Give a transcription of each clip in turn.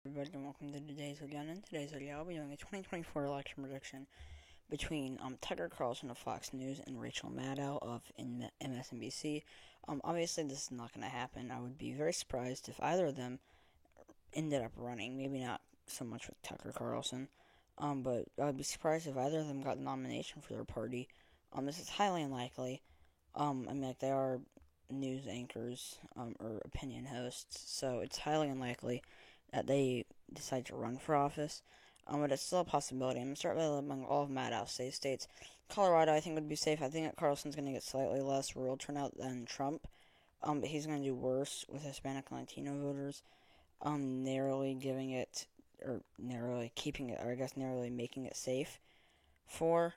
Everybody, and welcome to today's video. And in today's video, I'll be doing a 2024 election prediction between Tucker Carlson of Fox News and Rachel Maddow of MSNBC. Obviously, this is not going to happen. I would be very surprised if either of them ended up running. Maybe not so much with Tucker Carlson, but I would be surprised if either of them got the nomination for their party. This is highly unlikely. They are news anchors or opinion hosts, so it's highly unlikely that they decide to run for office. But it's still a possibility. I'm going to start by among all of Maddow's safe states. Colorado, I think, would be safe. I think that Carlson's going to get slightly less rural turnout than Trump, but he's going to do worse with Hispanic and Latino voters, narrowly giving it, or narrowly keeping it, or I guess narrowly making it safe for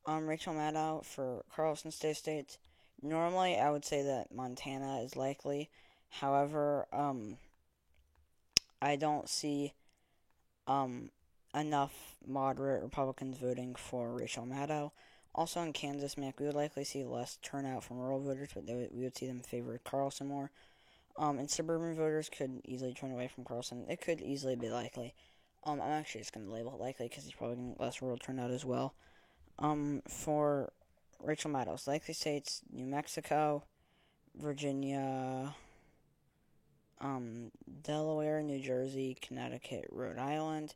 Rachel Maddow for Carlson's safe states. Normally, I would say that Montana is likely. However, I don't see enough moderate Republicans voting for Rachel Maddow. Also in Kansas, we would likely see less turnout from rural voters, but we would see them favor Carlson more. And suburban voters could easily turn away from Carlson. It could easily be likely. I'm actually just going to label it likely because he's probably going to get less rural turnout as well. For Rachel Maddow's likely states, New Mexico, Virginia, Delaware, New Jersey, Connecticut, Rhode Island,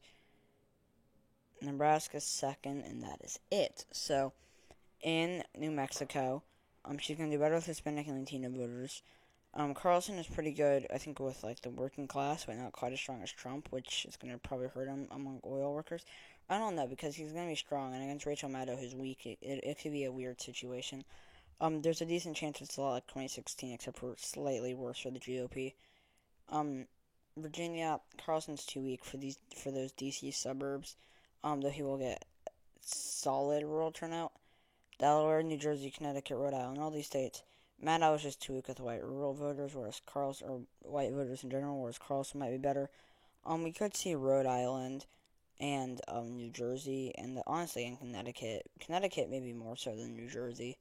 Nebraska's second, and that is it. So, in New Mexico, she's going to do better with Hispanic and Latino voters. Carlson is pretty good, I think, with the working class, but not quite as strong as Trump, which is going to probably hurt him among oil workers. I don't know, because he's going to be strong, and against Rachel Maddow, who's weak, it could be a weird situation. There's a decent chance it's a lot like 2016, except for slightly worse for the GOP. Virginia, Carlson's too weak for those DC suburbs, though he will get solid rural turnout. Delaware, New Jersey, Connecticut, Rhode Island, all these states. Maddow is just too weak with white rural voters, whereas or white voters in general, whereas Carlson might be better. We could see Rhode Island and New Jersey, and honestly, in Connecticut maybe more so than New Jersey,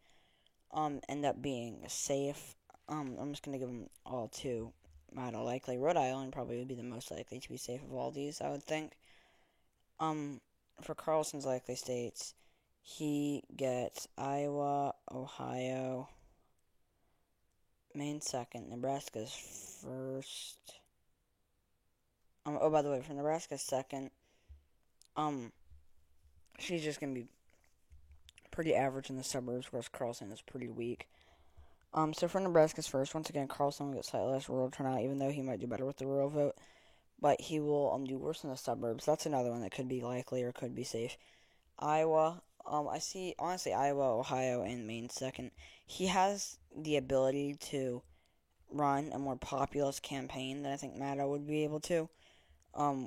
end up being safe. I'm just gonna give them all two. Maddow likely. Rhode Island probably would be the most likely to be safe of all these, I would think. For Carlson's likely states, he gets Iowa, Ohio, Maine second, Nebraska's first. By the way, for Nebraska's second, she's just gonna be pretty average in the suburbs, whereas Carlson is pretty weak. So for Nebraska's first, once again, Carlson will get slightly less rural turnout, even though he might do better with the rural vote. But he will do worse in the suburbs. That's another one that could be likely or could be safe. Iowa, I see, honestly, Iowa, Ohio, and Maine second. He has the ability to run a more populist campaign than I think Maddow would be able to,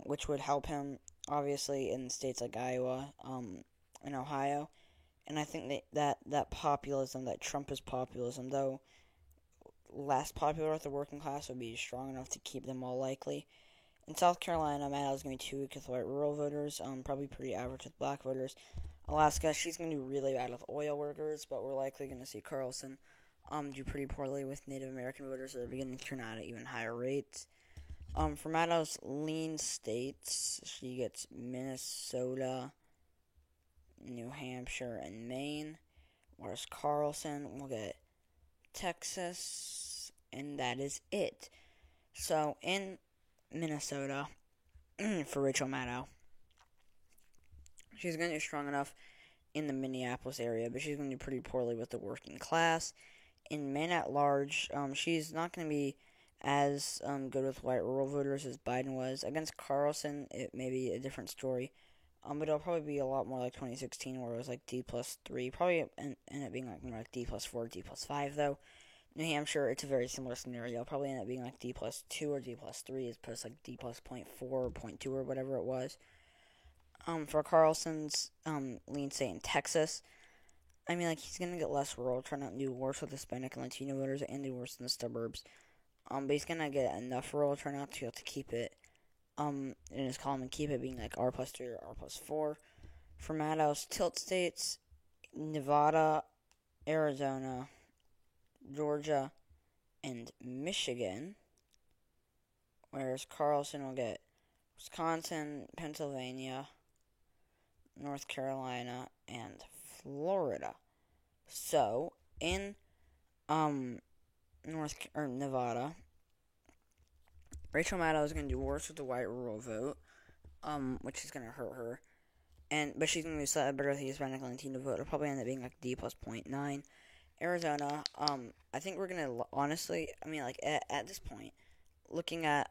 which would help him, obviously, in states like Iowa, and Ohio. And I think that populism, that Trumpist populism, though less popular with the working class, would be strong enough to keep them all likely. In South Carolina, Maddow's going to be too weak with white rural voters, probably pretty average with black voters. Alaska, she's going to do really bad with oil workers, but we're likely going to see Carlson do pretty poorly with Native American voters that are beginning to turn out at even higher rates. For Maddow's lean states, she gets Minnesota, New Hampshire, and Maine, whereas Carlson will get Texas, and that is it. So, in Minnesota, for Rachel Maddow, she's going to do strong enough in the Minneapolis area, but she's going to do pretty poorly with the working class. In Maine at large, she's not going to be as good with white rural voters as Biden was. Against Carlson, it may be a different story. But it'll probably be a lot more like 2016, where it was like D+3. Probably end up being like more like D+4, D+5, though. New Hampshire, it's a very similar scenario. It'll probably end up being like D+2 or D+3 as opposed to like D+0.4 or 0.2 or whatever it was. For Carlson's lean state in Texas, he's going to get less rural turnout and do worse with Hispanic and Latino voters and do worse in the suburbs. But he's going to get enough rural turnout to be able to keep it in his column and keep it being like R+3 or R+4. For Maddow's tilt states, Nevada, Arizona, Georgia, and Michigan, whereas Carlson will get Wisconsin, Pennsylvania, North Carolina, and Florida. So in Nevada, Rachel Maddow is going to do worse with the white rural vote, which is going to hurt her. But she's going to be slightly better with the Hispanic Latino vote. It'll probably end up being like D plus 0.9. Arizona, I think we're going to, honestly, at this point, looking at,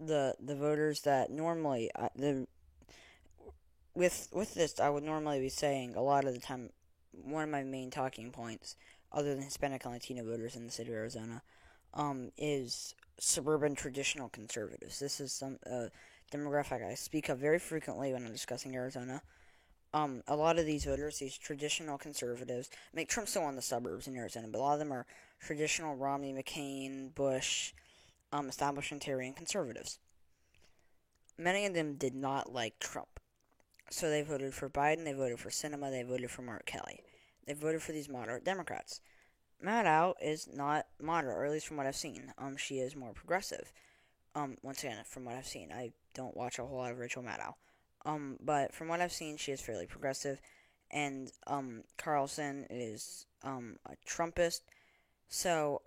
the voters that normally, with this, I would normally be saying a lot of the time, one of my main talking points, other than Hispanic and Latino voters in the state of Arizona, is suburban traditional conservatives. This is some demographic I speak of very frequently when I'm discussing Arizona. A lot of these voters, these traditional conservatives, Trump's still in the suburbs in Arizona, but a lot of them are traditional Romney, McCain, Bush, establishmentarian conservatives. Many of them did not like Trump. So they voted for Biden, they voted for Sinema, they voted for Mark Kelly. They voted for these moderate Democrats. Maddow is not moderate, or at least from what I've seen. She is more progressive. Once again, from what I've seen, I don't watch a whole lot of Rachel Maddow. But from what I've seen, she is fairly progressive. And, Carlson is, a Trumpist. So,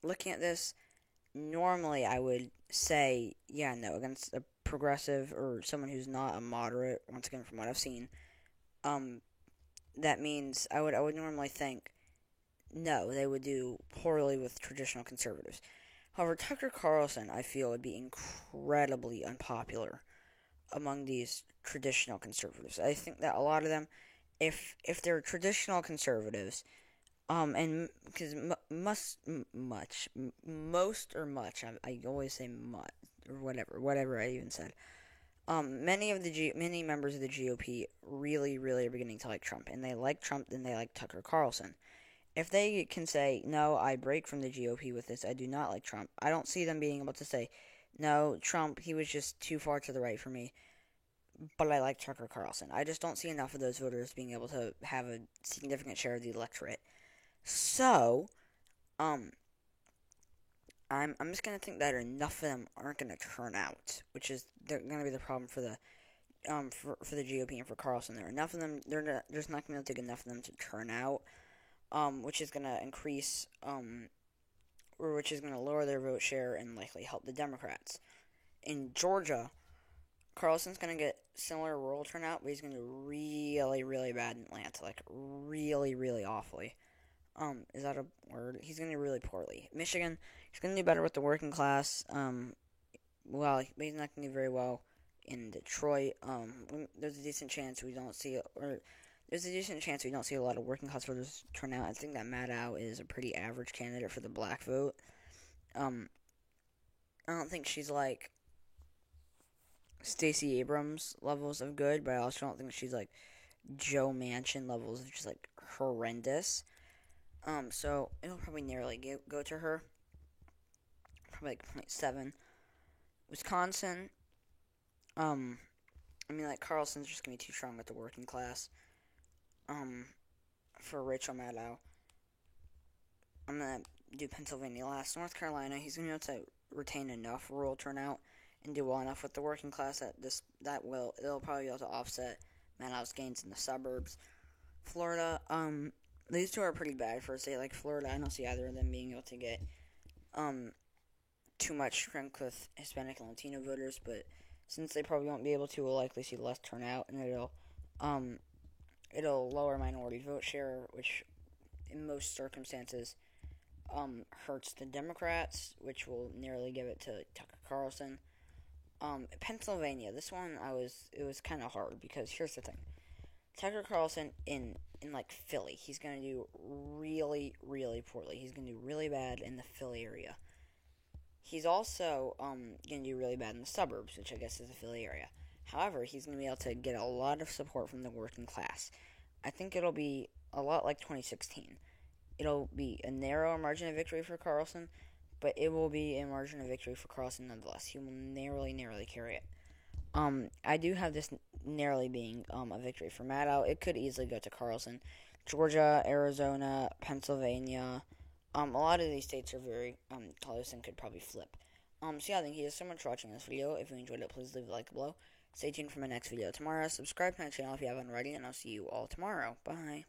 looking at this, normally I would say, yeah, no, against a progressive or someone who's not a moderate, once again, from what I've seen, that means I would normally think, no, they would do poorly with traditional conservatives. However, Tucker Carlson, I feel, would be incredibly unpopular among these traditional conservatives. I think that a lot of them, if they're traditional conservatives, and because I always say much, or whatever I even said. Many members of the GOP really, really are beginning to like Trump, and they like Trump, and they like Tucker Carlson. If they can say, no, I break from the GOP with this, I do not like Trump, I don't see them being able to say, no, Trump, he was just too far to the right for me, but I like Tucker Carlson. I just don't see enough of those voters being able to have a significant share of the electorate. So, I'm just gonna think that enough of them aren't gonna turn out, which is gonna be the problem for the for the GOP and for Carlson. There are enough of them. There's not gonna take enough of them to turn out, which is gonna increase or which is gonna lower their vote share and likely help the Democrats. In Georgia, Carlson's gonna get similar rural turnout, but he's gonna do really, really bad in Atlanta, like really, really awfully. Is that a word? He's going to do really poorly. Michigan, he's going to do better with the working class. But he's not going to do very well in Detroit. There's a decent chance we don't see, a lot of working class voters turn out. I think that Maddow is a pretty average candidate for the black vote. I don't think she's like Stacey Abrams levels of good, but I also don't think she's like Joe Manchin levels of just like horrendous. So it'll probably narrowly go to her. Probably like 0.7. Wisconsin, Carlson's just gonna be too strong with the working class. For Rachel Maddow. I'm gonna do Pennsylvania last. North Carolina, he's gonna be able to retain enough rural turnout and do well enough with the working class that it'll probably be able to offset Maddow's gains in the suburbs. Florida, these two are pretty bad for a state like Florida. I don't see either of them being able to get too much strength with Hispanic and Latino voters, but since they probably won't be able to, we'll likely see less turnout, and it'll lower minority vote share, which in most circumstances hurts the Democrats, which will nearly give it to Tucker Carlson. Pennsylvania, this one it was kind of hard because here's the thing. Tucker Carlson in like Philly, he's going to do really, really poorly. He's going to do really bad in the Philly area. He's also going to do really bad in the suburbs, which I guess is the Philly area. However, he's going to be able to get a lot of support from the working class. I think it'll be a lot like 2016. It'll be a narrow margin of victory for Carlson, but it will be a margin of victory for Carlson nonetheless. He will narrowly carry it. I do have this narrowly being a victory for Maddow. It could easily go to Carlson. Georgia, Arizona, Pennsylvania, A lot of these states are very close and could probably flip. So yeah, thank you so much for watching this video. If you enjoyed it, please leave a like below. Stay tuned for my next video tomorrow. Subscribe to my channel if you haven't already, and I'll see you all tomorrow. Bye.